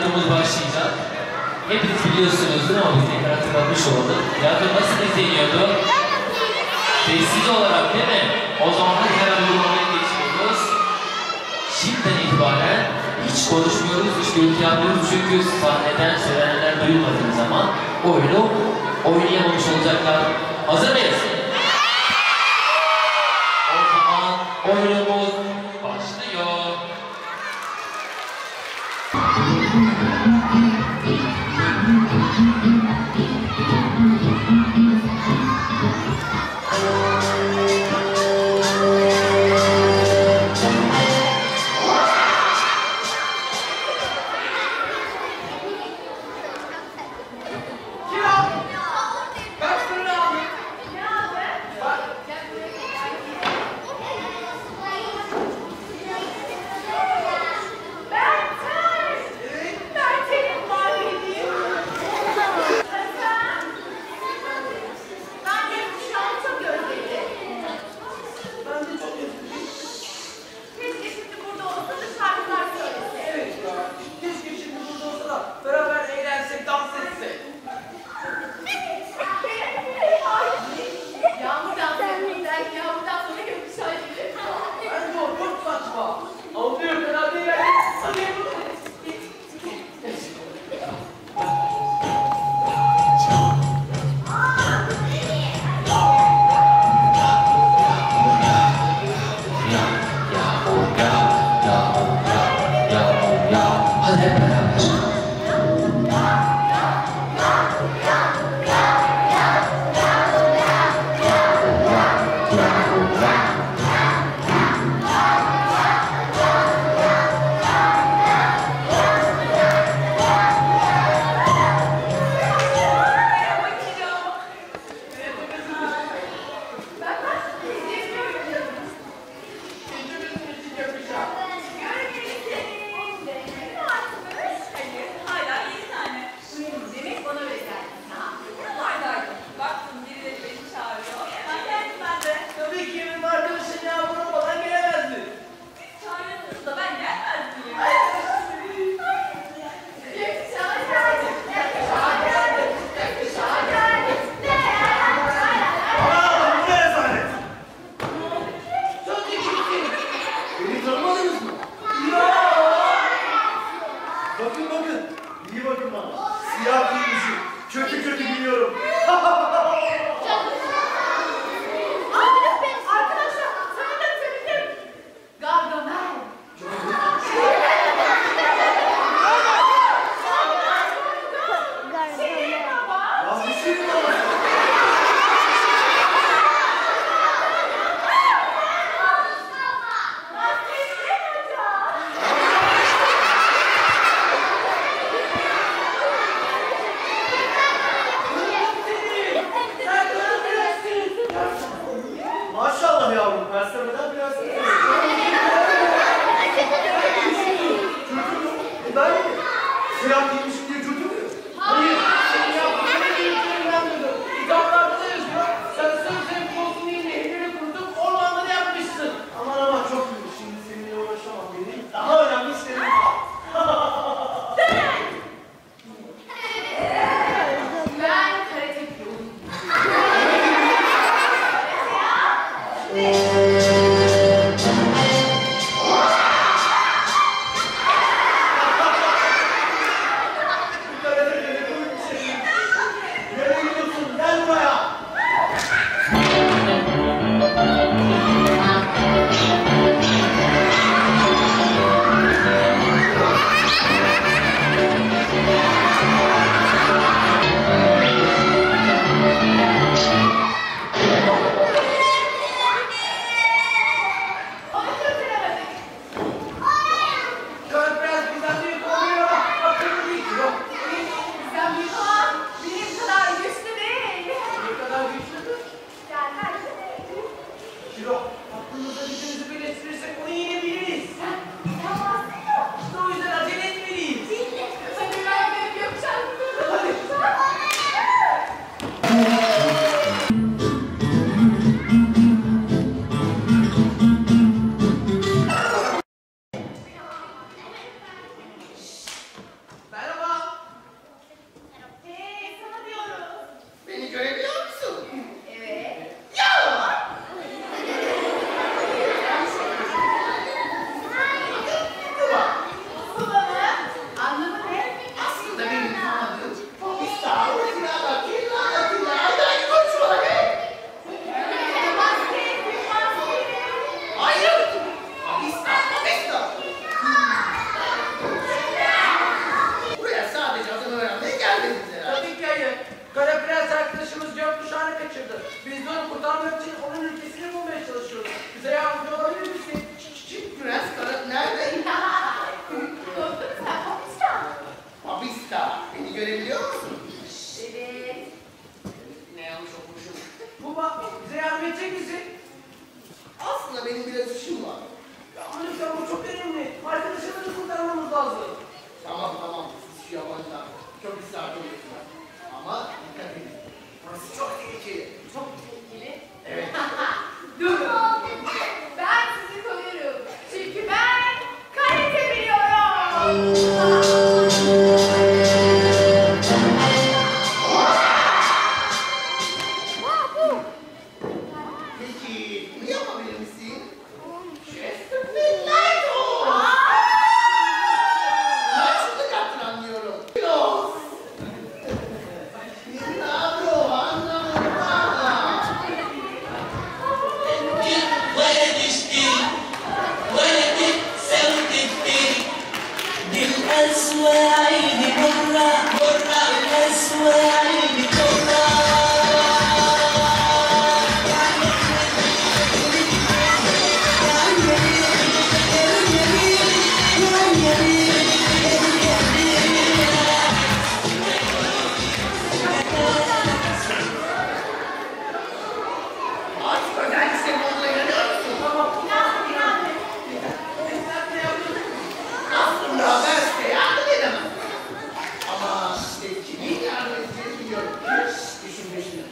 tiyatromuz başlayacak. Hepiniz biliyorsunuzdur ama biz tekrar hatırlatmış olduk. Tiyatro nasıl izleniyordu? Sessiz olarak değil mi? O zaman hemen uygulamaya geçiyoruz. Şimdiden itibaren hiç konuşmuyoruz, hiç gürültü yapmıyoruz çünkü sahneden söylenenler duyulmadığı zaman oyunu oynayamamış olacaklar. Hazır mıyız? O zaman oyunumuz başlıyor. Beni görebiliyor musun? Evet. Ne yanlış okumuşum. Baba, bize yardım edecek misin? Aslında benim biraz işim var. Ya lütfen bu çok önemli. Arkadaşımızı kurtarmamız lazım. Tamam tamam. Siz şu yabancılar. Çok ısrar ediyorsunuz. Ama dikkat edin. Burası çok tehlikeli. Çok tehlikeli. Evet. Durun. Ben sizi koruyorum. Çünkü ben karate biliyorum. Peki bunu yapabilir misin? Chester Finlaydo! Kaçlık yaptın anlıyorum. Los! Finlaydo anlamında. ولدشتي ولدك سودتي بالأسوى عيني مرة مرة بالأسوى عيني مرة Artık özel semboluna inanıyor musun? Aslında ben size yardım edemem. Ama size kimin yardım edeceğini biliyorum. Düşün peşine.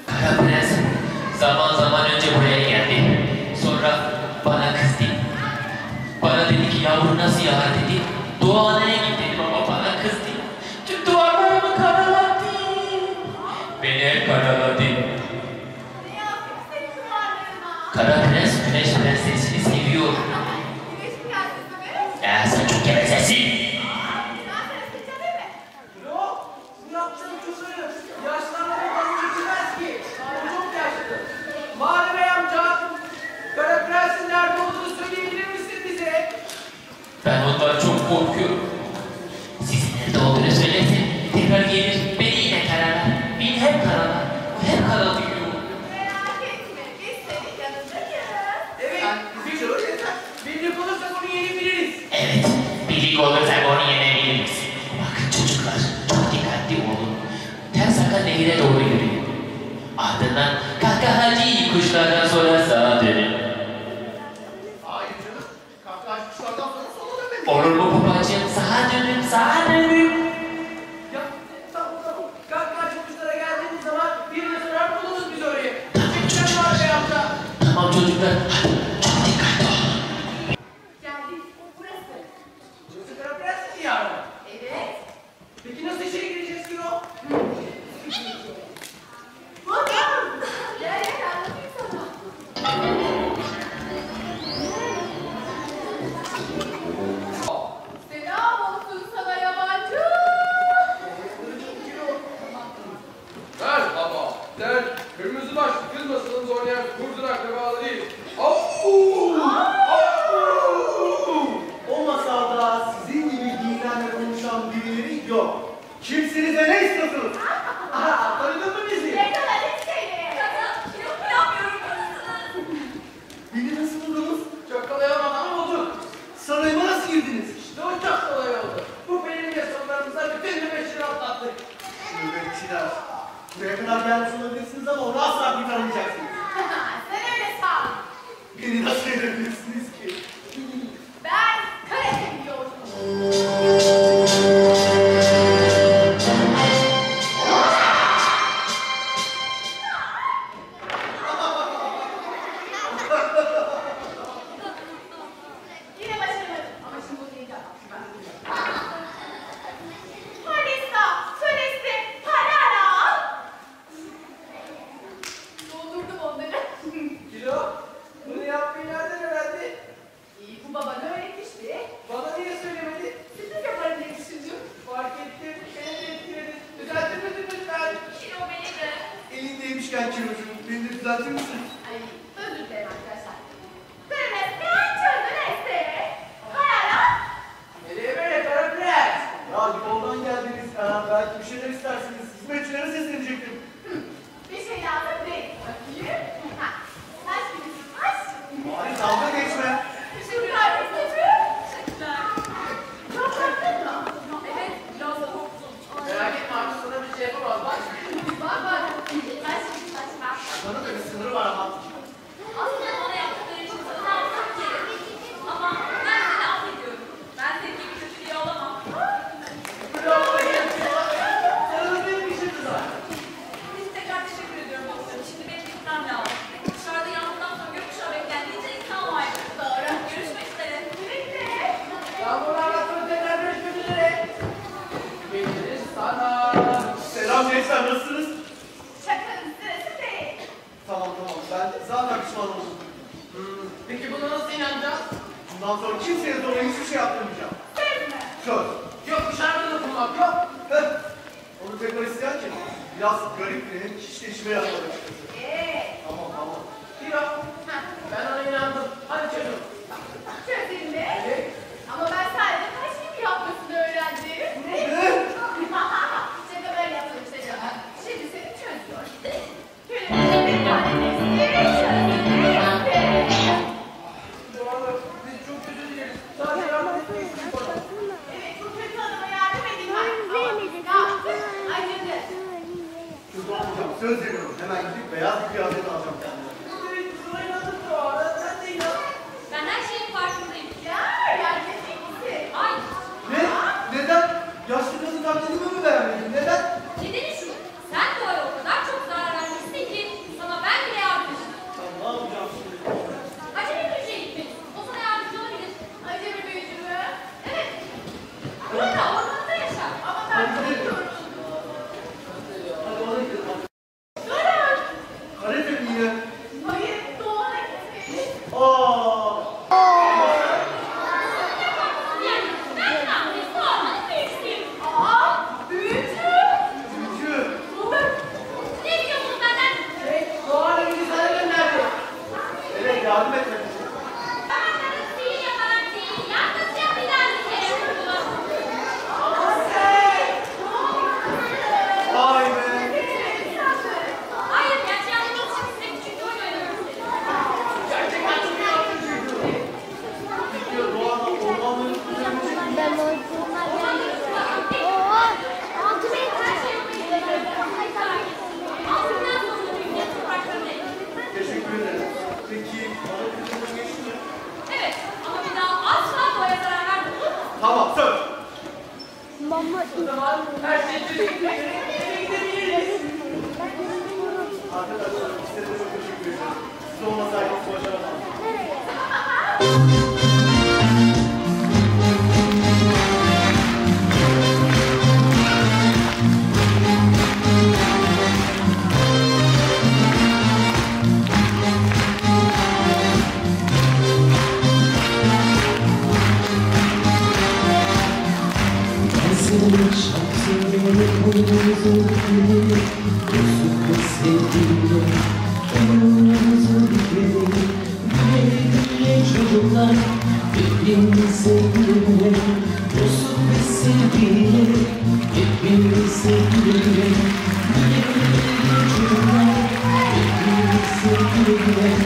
Kara Prens zaman zaman önce buraya geldi. Sonra bana kızdı. Bana dedi ki yavru nasıl ya dedi. Doğan'a git dedim ama bana kızdı. Tüm duvarlarımı karaladı. Beni karaladı. Ne yapayım senin duvarlarına? Kara Prens Güneş Prensesini seviyor. Güneş prensesi mi? Ya sen çok gevezesin. Ben prensesi değil mi? Yok, bu yaptığın çok önemli. Yaşlanmanın fazla geçmez ki. O çok yaşlı. Mavi Bey amca, Kara Prens'in nerede olduğunu söyleyebilir misin bize? Ben ondan çok korkuyorum. Sizin nerede olduğunu söylersem tekrar gelir. Beni yine karalar. Beni hep karalar. Hep karalıyor. Merak etme. Biz senin yanındayız. Evet, bizi çağır yeter. Birlik olursak onu yenebiliriz. Evet, birlik olursak onu yenebiliriz. Bakın çocuklar, çok dikkatli olun. Ters akan nehire doğru yürüyün. Ardından kahkahacı kuşlardan sonra sağa dönün. Hayır canım. Kahkaha kuşlardan sonra sola dönmedim. Olur mu babacığım? Sağa dönün, sağa dönün. Ya, tamam. Kalk çocuklara geldiğimiz zaman birine sorar buluruz biz orayı. Çekten Mavi Bey amca. Tamam çocuklar, hadi çok dikkatli olun. Geldik. Burası. Yoksa Kara Prens mi yarın? Evet. Peki nasıl içeri gireceğiz ki o? Bakın. Gel gel anlatayım sana. Selam olsun sana yabancı. Merhaba, ben kırmızı başlı kız masalımızı oynayan kurdun akrabalı değil. Au! O masalda sizin gibi giyinen ve konuşan birileri yok. Kimsiniz ve ne istiyorsunuz? Aha, tanıdın mı bizi? Yakaladık seni. Yok yapmıyorum. Beni nasıl buldunuz? Çok kolay olmadan ama bulduk. Sarayıma nasıl girdiniz? İşte o çok kolay oldu. Bu benim yasalarımıza bütün nöbetçileri atlattık. Nöbetçiler. Buraya kadar gelmiş olabilirsiniz ama onu asla kurtaramayacaksınız. Sen öyle san. Beni nasıl edebilirsiniz ki? Ben karate biliyorum. Yine başaramadım ama şimdi bunu diyeceğim. Polista, solisti, parara. Doldurdum onları. Kilo, bunu yapmayı nereden öğrendi? İyi bu baban öğretmişti. Bana niye söylemedi? Sürpriz yaparım diye düşündüm. Fark ettim, beni de etkiledi. Düzeltir misin lütfen? Kilo beni de. Elindeymişken kilocuğum, beni de düzeltir misin? Ay özür dilerim arkadaşlar. Kırmızı çözdün este. Parara. Nereye böyle Kara Prens? Ya yoldan geldiniz. Belki bir şeyler istersiniz. gençler nasılsınız? Şakanın sırası değil. Tamam ben zaten pişman oldum. Peki buna nasıl inanacağız? Bundan sonra kimseye zorla hiçbir şey yaptırmayacağım. Söz mü? Söz. Yok dışarıda dokunmak yok. Heh. Onu tekrar isteyen kim? Biraz garip benim hiç de işime yaramadı açıkçası. Tamam. Yok. Ben ona inandım. Hadi çocuğum. Çözüm mü? Ama ben sadece kaç gibi yapmasını öğrendim. Ne? Şaka böyle yapalım işte canım. Şimdi seni çözüyor. Köyümüzde bir tane testi çözümünü yaptı. Doğru. Biz çok özür dileriz. Sadece yardım etmek istedik ona. Evet, bu kötü adama yardım edin ben. Ama biz ne yaptık? Acıdı. Şurada olmayacağım. Söz veriyorum. Hemen gidip beyaz bir kıyafet alacağım kendime. Evet, buna inandık Doğa. Sen de inan. Ben her şeyin farkındayım. Ya, yardım etsin. Ay, Ne? Neden? Yaşlı kadın taklidimi mi beğenmedin? Neden? nedeni şu. Sen Doğa'ya o kadar çok zarar vermişsin ki sana ben bile yardımcı. Ben ne yapacağım şimdi? Acele büyücüye gitmek. O sana yardımcı olabilir. Acemi büyücü mü? Evet. Burada ormanda yaşar. Ama ben Hadi çok gidelim. yoruldum. Hadi ona gidelim. Durun. Karate mi yine? Hayır, doğana gitmeyin. Yani ben de bu ormanın büyücüsüyüm. Büyücü. Gücü. Ne biliyorsunuz benden? Doğa'yla bizi sana gönderdi. Evet yardım etmek. Bana sihir yaparak değil, yalnızca bilallikle yapıyorlar. Vay be. Hayır, gerçi yardım için size küçük bir oyun oynamak istedim. Gerçekten çok yardımcıydı. Gidiyor doğanın ormanların üzerine. Aslında sonunda büyüyecek topraklarındayım. Teşekkür ederim. Peki bana kızımın geçti mi? Evet, ama bir daha asla Doğa'ya zarar verme, olur mu? Tamam söz. O zaman her şey çözüldüğüne göre eve gidebiliriz. Arkadaşlar size de çok teşekkür ederim. Siz olmasaydınız başaramazdım. Çocuklar birbirini sevdiler, dostluk ve sevgiyle birbirini sevdiler. Çocuklar birbirini sevdiler,